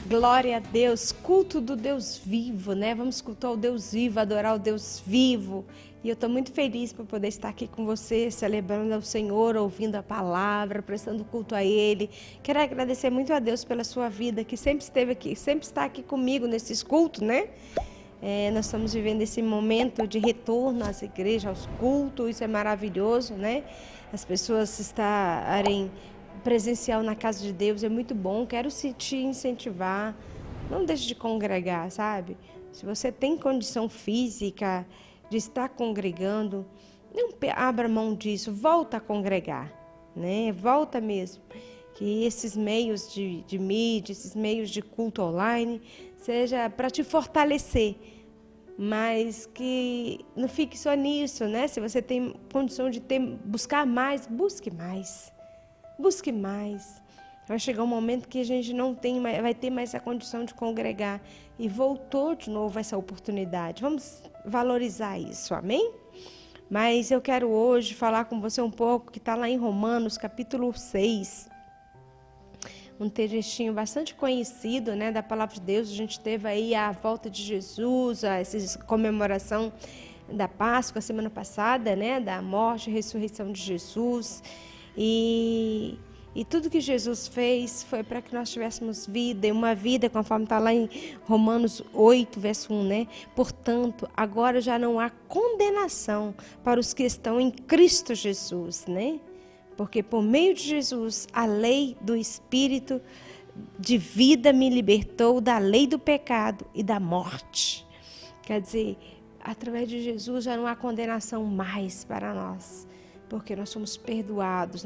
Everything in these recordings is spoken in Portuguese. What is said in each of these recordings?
Glória a Deus, culto do Deus vivo, né? Vamos cultuar o Deus vivo, adorar o Deus vivo. E eu estou muito feliz por poder estar aqui com você, celebrando ao Senhor, ouvindo a palavra, prestando culto a Ele. Quero agradecer muito a Deus pela sua vida, que sempre esteve aqui, sempre está aqui comigo nesses cultos, né? Nós estamos vivendo esse momento de retorno às igrejas, aos cultos, isso é maravilhoso, né? As pessoas estarem presencial na casa de Deus é muito bom. Quero te incentivar, não deixe de congregar, sabe? Se você tem condição física de estar congregando, não abra mão disso, volta a congregar, né? Volta mesmo. Que esses meios de mídia, esses meios de culto online, seja para te fortalecer, mas que não fique só nisso, né? Se você tem condição de buscar mais, busque mais. Busque mais. Vai chegar um momento que a gente não tem, vai ter mais a condição de congregar. E voltou de novo essa oportunidade. Vamos valorizar isso, amém? Mas eu quero hoje falar com você um pouco, que está lá em Romanos, capítulo 6. Um trechinho bastante conhecido, né, da palavra de Deus. A gente teve aí a volta de Jesus, essa comemoração da Páscoa, semana passada, né, da morte e ressurreição de Jesus. E tudo que Jesus fez foi para que nós tivéssemos vida, e uma vida, conforme está lá em Romanos 8, verso 1, né? Portanto, agora já não há condenação para os que estão em Cristo Jesus, né? Porque por meio de Jesus, a lei do Espírito de vida me libertou da lei do pecado e da morte. Quer dizer, através de Jesus já não há condenação mais para nós. Porque nós somos perdoados,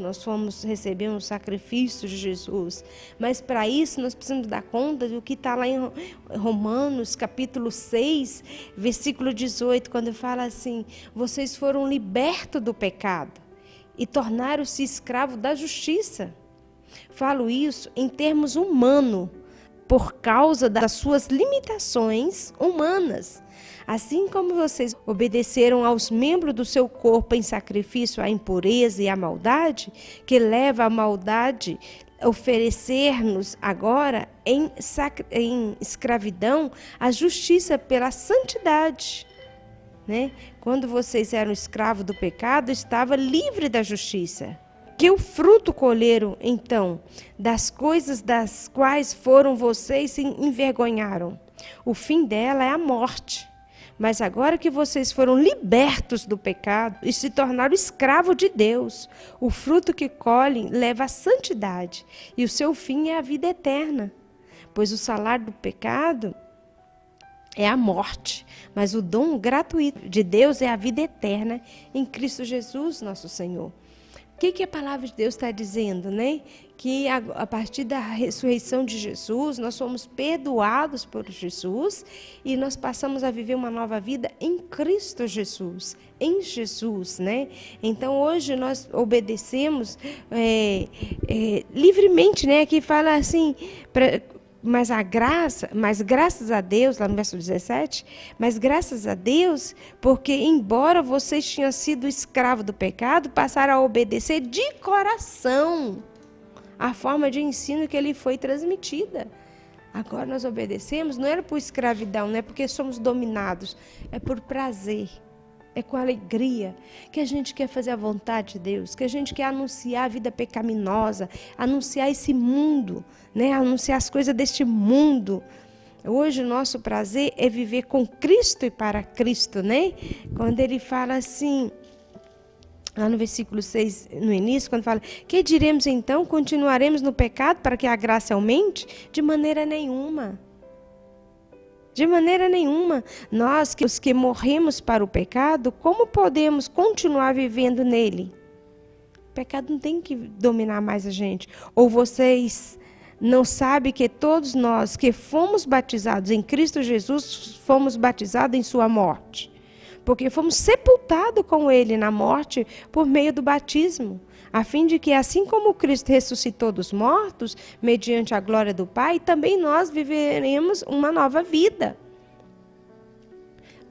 recebemos o sacrifício de Jesus. Mas para isso nós precisamos dar conta do que está lá em Romanos, capítulo 6, versículo 18, quando fala assim: vocês foram libertos do pecado e tornaram-se escravos da justiça. Falo isso em termos humanos, por causa das suas limitações humanas. Assim como vocês obedeceram aos membros do seu corpo em sacrifício à impureza e à maldade, que leva à maldade, oferecer-nos agora em escravidão à justiça pela santidade. Né? Quando vocês eram escravos do pecado, estava livre da justiça. Que o fruto colheram, então, das coisas das quais foram vocês se envergonharam. O fim dela é a morte. Mas agora que vocês foram libertos do pecado e se tornaram escravos de Deus, o fruto que colhem leva à santidade, e o seu fim é a vida eterna. Pois o salário do pecado é a morte, mas o dom gratuito de Deus é a vida eterna em Cristo Jesus, nosso Senhor. O que a palavra de Deus está dizendo, né? Que a partir da ressurreição de Jesus, nós somos perdoados por Jesus e nós passamos a viver uma nova vida em Cristo Jesus, em Jesus, né? Então, hoje nós obedecemos livremente, né? Aqui fala assim, mas graças a Deus, lá no verso 17, mas graças a Deus, porque embora vocês tinham sido escravos do pecado, passaram a obedecer de coração a forma de ensino que lhe foi transmitida. Agora nós obedecemos, não era por escravidão, não é porque somos dominados, é por prazer. É com alegria que a gente quer fazer a vontade de Deus, que a gente quer anunciar a vida pecaminosa, anunciar esse mundo, né? Anunciar as coisas deste mundo. Hoje o nosso prazer é viver com Cristo e para Cristo, né? Quando ele fala assim, lá no versículo 6, no início, quando fala: que diremos então? Continuaremos no pecado para que a graça aumente? De maneira nenhuma. De maneira nenhuma. Nós, os que morremos para o pecado, como podemos continuar vivendo nele? O pecado não tem que dominar mais a gente. Ou vocês não sabem que todos nós que fomos batizados em Cristo Jesus, fomos batizados em sua morte? Porque fomos sepultados com ele na morte por meio do batismo, a fim de que, assim como Cristo ressuscitou dos mortos, mediante a glória do Pai, também nós viveremos uma nova vida.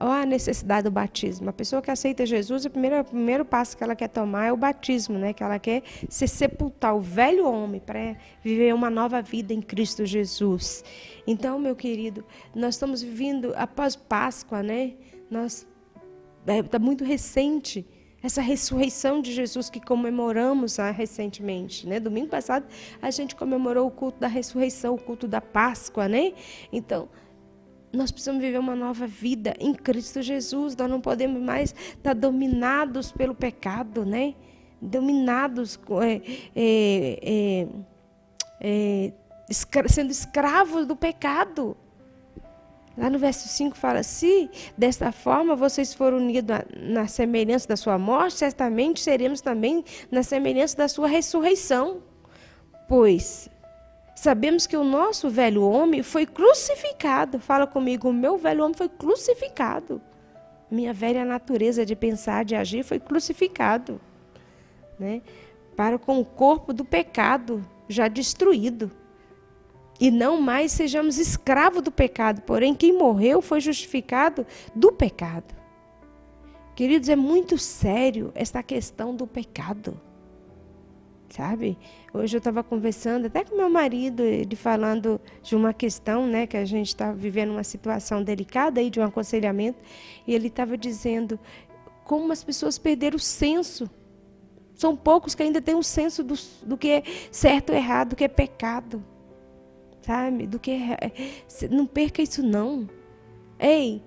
Olha a necessidade do batismo. A pessoa que aceita Jesus, o primeiro passo que ela quer tomar é o batismo, né? Que ela quer se sepultar o velho homem para viver uma nova vida em Cristo Jesus. Então, meu querido, nós estamos vivendo após Páscoa, né? Está muito recente essa ressurreição de Jesus que comemoramos recentemente, né? Domingo passado a gente comemorou o culto da ressurreição, o culto da Páscoa, né? Então, nós precisamos viver uma nova vida em Cristo Jesus. Nós não podemos mais estar dominados pelo pecado, né? Dominados, sendo escravos do pecado. Lá no verso 5 fala: se desta forma vocês foram unidos na semelhança da sua morte, certamente seremos também na semelhança da sua ressurreição. Pois sabemos que o nosso velho homem foi crucificado. Fala comigo, o meu velho homem foi crucificado. Minha velha natureza de pensar, de agir foi crucificado, né? Para com o corpo do pecado já destruído. E não mais sejamos escravos do pecado. Porém, quem morreu foi justificado do pecado. Queridos, é muito sério essa questão do pecado. Sabe? Hoje eu estava conversando até com meu marido, ele falando de uma questão, né, que a gente está vivendo uma situação delicada aí de um aconselhamento, e ele estava dizendo como as pessoas perderam o senso. São poucos que ainda têm um senso do que é certo ou errado, do que é pecado. Sabe? Não perca isso não. Ei,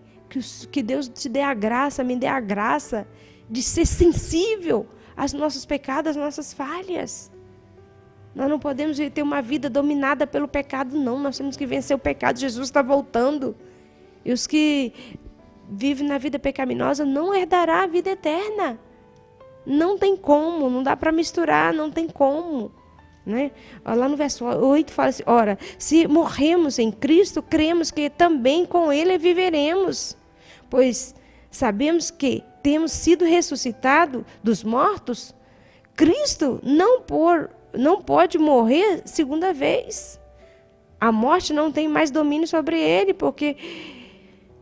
que Deus te dê a graça, me dê a graça de ser sensível aos nossos pecados, às nossas falhas. Nós não podemos ter uma vida dominada pelo pecado, não. Nós temos que vencer o pecado. Jesus está voltando. E os que vivem na vida pecaminosa não herdarão a vida eterna. Não tem como, não dá para misturar, não tem como. Né? Lá no verso 8 fala assim: ora, se morremos em Cristo, cremos que também com Ele viveremos. Pois sabemos que temos sido ressuscitados dos mortos. Cristo não pode morrer segunda vez. A morte não tem mais domínio sobre ele, porque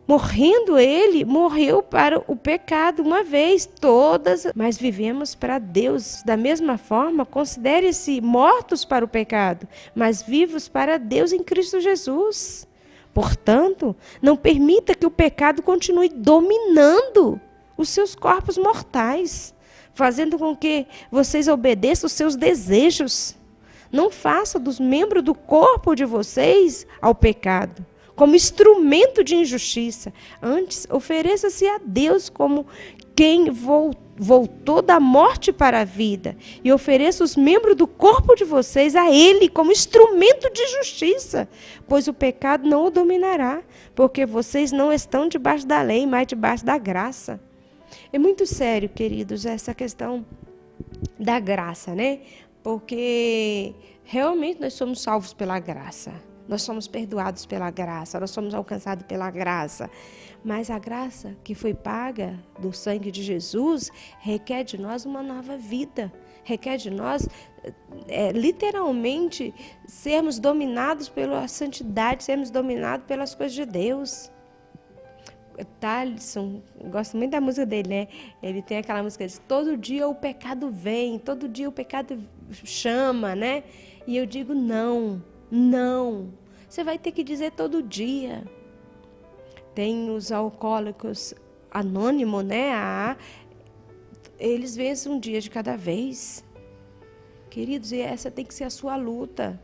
morrendo ele, morreu para o pecado uma vez, todas, mas vivemos para Deus. Da mesma forma, considere-se mortos para o pecado, mas vivos para Deus em Cristo Jesus. Portanto, não permita que o pecado continue dominando os seus corpos mortais, fazendo com que vocês obedeçam os seus desejos. Não faça dos membros do corpo de vocês ao pecado, como instrumento de injustiça. Antes, ofereça-se a Deus como quem voltou da morte para a vida, e ofereça os membros do corpo de vocês a Ele como instrumento de justiça, pois o pecado não o dominará, porque vocês não estão debaixo da lei, mas debaixo da graça. É muito sério, queridos, essa questão da graça, né? Porque realmente nós somos salvos pela graça. Nós somos perdoados pela graça, nós somos alcançados pela graça. Mas a graça que foi paga do sangue de Jesus requer de nós uma nova vida. Requer de nós, literalmente, sermos dominados pela santidade, sermos dominados pelas coisas de Deus. Thaleson, gosto muito da música dele, né? Ele tem aquela música que diz: todo dia o pecado vem, todo dia o pecado chama, né? E eu digo: não. Você vai ter que dizer todo dia. Tem os alcoólicos anônimos, né? Eles vencem um dia de cada vez. Queridos, e essa tem que ser a sua luta.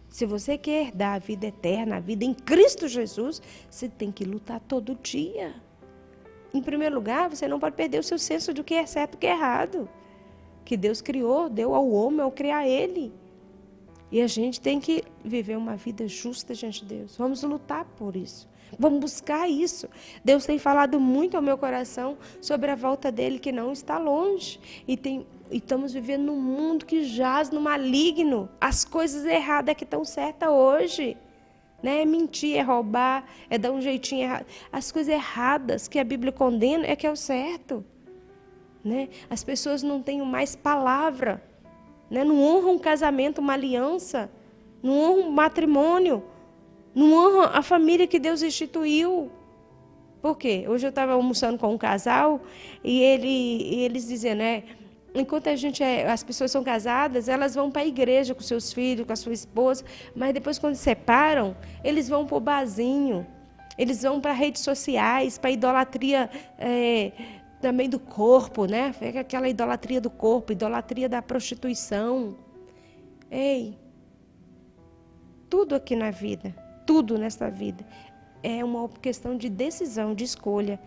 Se você quer herdar a vida eterna, a vida em Cristo Jesus, você tem que lutar todo dia. Em primeiro lugar, você não pode perder o seu senso do que é certo e o que é errado. Que Deus criou, deu ao homem ao criar ele. E a gente tem que viver uma vida justa diante de Deus. Vamos lutar por isso. Vamos buscar isso. Deus tem falado muito ao meu coração sobre a volta dele, que não está longe. E estamos vivendo num mundo que jaz no maligno. As coisas erradas que estão certas hoje. Né? É mentir, é roubar, é dar um jeitinho errado. As coisas erradas que a Bíblia condena é que é o certo. Né? As pessoas não têm mais palavra. Né? Não honram um casamento, uma aliança. Não honram um matrimônio. Não honram a família que Deus instituiu. Por quê? Hoje eu estava almoçando com um casal e eles dizendo, né? Enquanto as pessoas são casadas, elas vão para a igreja com seus filhos, com a sua esposa, mas depois, quando separam, eles vão para o barzinho, eles vão para redes sociais, para a idolatria também do corpo, né? Aquela idolatria do corpo, idolatria da prostituição. Ei, tudo aqui na vida, tudo nesta vida, é uma questão de decisão, de escolha.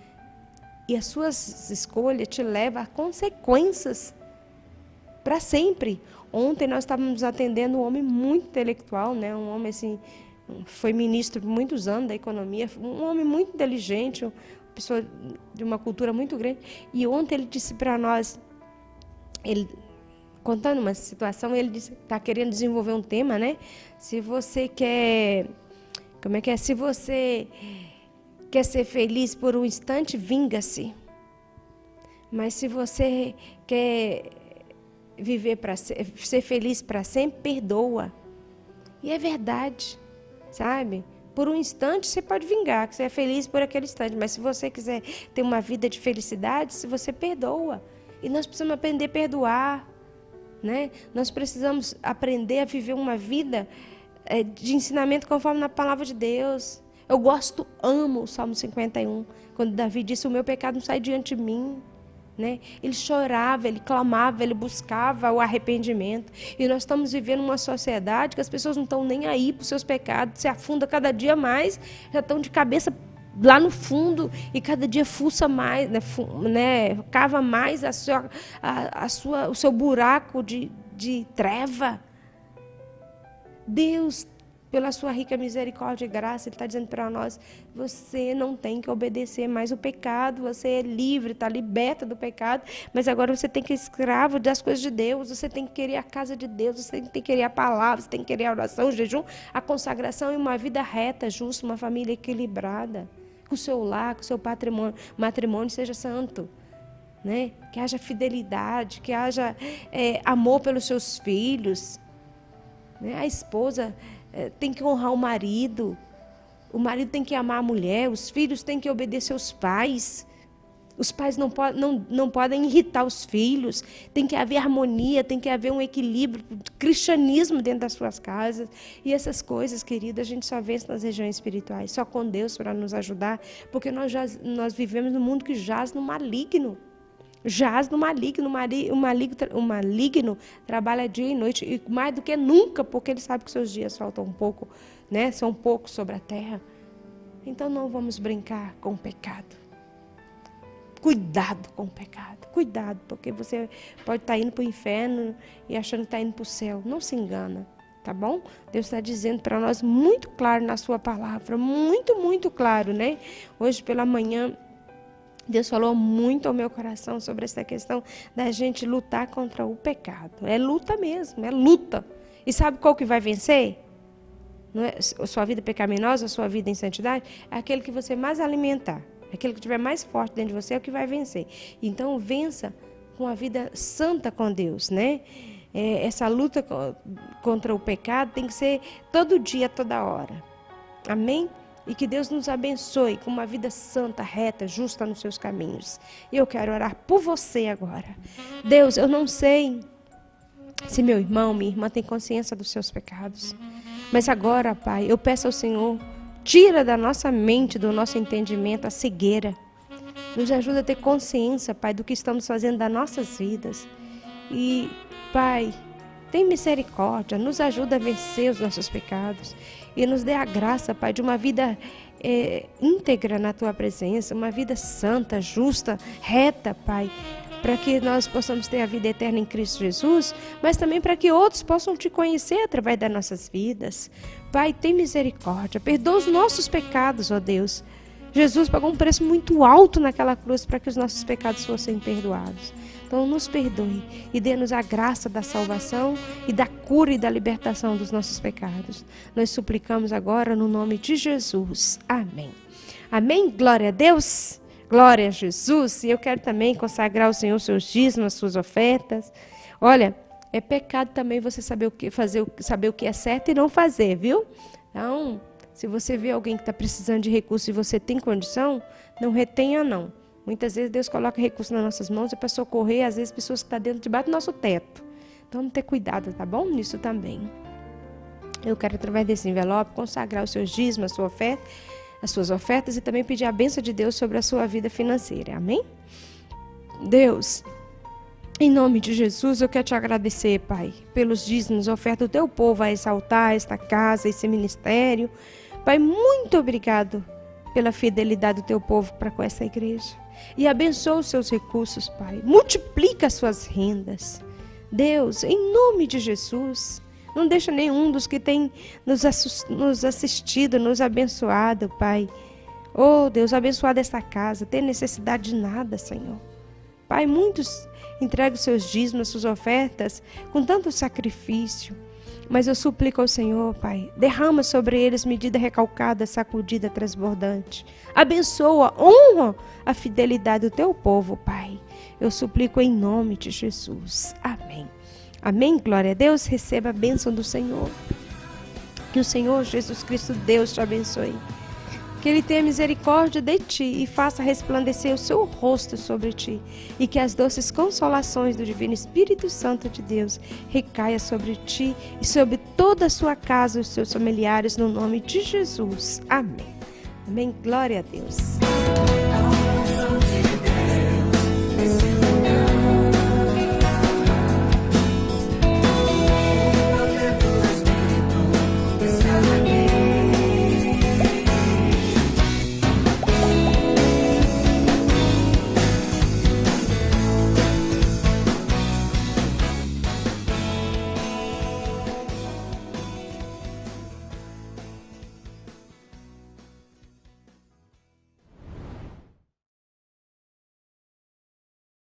E as suas escolhas te levam a consequências para sempre. Ontem nós estávamos atendendo um homem muito intelectual, né? Um homem assim, foi ministro por muitos anos da economia, um homem muito inteligente, uma pessoa de uma cultura muito grande. E ontem ele disse para nós, ele contando uma situação, ele disse, está querendo desenvolver um tema, né? Se você quer, como é que é? Se você quer ser feliz por um instante, vinga-se. Mas se você quer viver para ser feliz para sempre, perdoa. E é verdade, sabe? Por um instante você pode vingar, que você é feliz por aquele instante. Mas se você quiser ter uma vida de felicidade, se você perdoa. E nós precisamos aprender a perdoar, né? Nós precisamos aprender a viver uma vida de ensinamento conforme na palavra de Deus. Eu amo o Salmo 51, quando Davi disse, o meu pecado não sai diante de mim. Né? Ele chorava, ele clamava, ele buscava o arrependimento. E nós estamos vivendo uma sociedade que as pessoas não estão nem aí para os seus pecados, se afunda cada dia mais, já estão de cabeça lá no fundo e cada dia fuça mais, né? Cava mais o seu buraco de treva. Deus, pela sua rica misericórdia e graça, Ele está dizendo para nós, você não tem que obedecer mais o pecado, você é livre, está liberta do pecado, mas agora você tem que ser escravo das coisas de Deus, você tem que querer a casa de Deus, você tem que querer a palavra, você tem que querer a oração, o jejum, a consagração e uma vida reta, justa, uma família equilibrada, que o seu lar, que o seu matrimônio seja santo. Né? Que haja fidelidade, que haja amor pelos seus filhos. Né? A esposa tem que honrar o marido tem que amar a mulher, os filhos têm que obedecer os pais não podem irritar os filhos, tem que haver harmonia, tem que haver um equilíbrio, cristianismo dentro das suas casas, e essas coisas, querida, a gente só vence nas regiões espirituais, só com Deus para nos ajudar, porque nós vivemos num mundo que jaz no maligno, o maligno trabalha dia e noite, e mais do que nunca, porque ele sabe que seus dias faltam um pouco, né? São poucos sobre a terra. Então não vamos brincar com o pecado. Cuidado com o pecado, cuidado, porque você pode estar indo para o inferno e achando que está indo para o céu. Não se engana, tá bom? Deus está dizendo para nós muito claro na sua palavra, muito, muito claro, né? Hoje pela manhã, Deus falou muito ao meu coração sobre essa questão da gente lutar contra o pecado. É luta mesmo, é luta. E sabe qual que vai vencer? Não é a sua vida pecaminosa, a sua vida em santidade? É aquele que você mais alimentar. Aquele que estiver mais forte dentro de você é o que vai vencer. Então, vença com a vida santa com Deus, né? Essa luta contra o pecado tem que ser todo dia, toda hora. Amém? E que Deus nos abençoe com uma vida santa, reta, justa nos seus caminhos. E eu quero orar por você agora. Deus, eu não sei se meu irmão, minha irmã tem consciência dos seus pecados. Mas agora, Pai, eu peço ao Senhor, tira da nossa mente, do nosso entendimento, a cegueira. Nos ajuda a ter consciência, Pai, do que estamos fazendo das nossas vidas. E, Pai, tem misericórdia, nos ajuda a vencer os nossos pecados. E nos dê a graça, Pai, de uma vida íntegra na Tua presença, uma vida santa, justa, reta, Pai, para que nós possamos ter a vida eterna em Cristo Jesus, mas também para que outros possam Te conhecer através das nossas vidas. Pai, tem misericórdia, perdoa os nossos pecados, ó Deus. Jesus pagou um preço muito alto naquela cruz para que os nossos pecados fossem perdoados. Então, nos perdoe e dê-nos a graça da salvação e da cura e da libertação dos nossos pecados. Nós suplicamos agora no nome de Jesus. Amém. Amém? Glória a Deus. Glória a Jesus. E eu quero também consagrar ao Senhor seus dízimos, suas ofertas. Olha, é pecado também você saber o que fazer, saber o que é certo e não fazer, viu? Então, Se você vê alguém que está precisando de recurso e você tem condição, não retenha não. Muitas vezes Deus coloca recurso nas nossas mãos para socorrer, às vezes, pessoas que estão debaixo do nosso teto. Então, vamos ter cuidado, tá bom? Nisso também. Eu quero, através desse envelope, consagrar os seus dízimos, as suas ofertas e também pedir a bênção de Deus sobre a sua vida financeira. Amém? Deus, em nome de Jesus, eu quero te agradecer, Pai, pelos dízimos, oferta do teu povo a exaltar esta casa, esse ministério. Pai, muito obrigado pela fidelidade do teu povo para com essa igreja. E abençoa os seus recursos, Pai. Multiplica as suas rendas. Deus, em nome de Jesus, não deixa nenhum dos que tem nos assistido, nos abençoado, Pai. Oh, Deus, abençoado esta casa, tem necessidade de nada, Senhor. Pai, muitos entregam seus dízimos, suas ofertas com tanto sacrifício. Mas eu suplico ao Senhor, Pai, derrama sobre eles medida recalcada, sacudida, transbordante. Abençoa, honra a fidelidade do teu povo, Pai. Eu suplico em nome de Jesus. Amém. Amém, glória a Deus. Receba a bênção do Senhor. Que o Senhor Jesus Cristo, Deus, te abençoe. Que Ele tenha misericórdia de ti e faça resplandecer o seu rosto sobre ti. E que as doces consolações do Divino Espírito Santo de Deus recaia sobre ti e sobre toda a sua casa e os seus familiares, no nome de Jesus. Amém. Amém. Glória a Deus.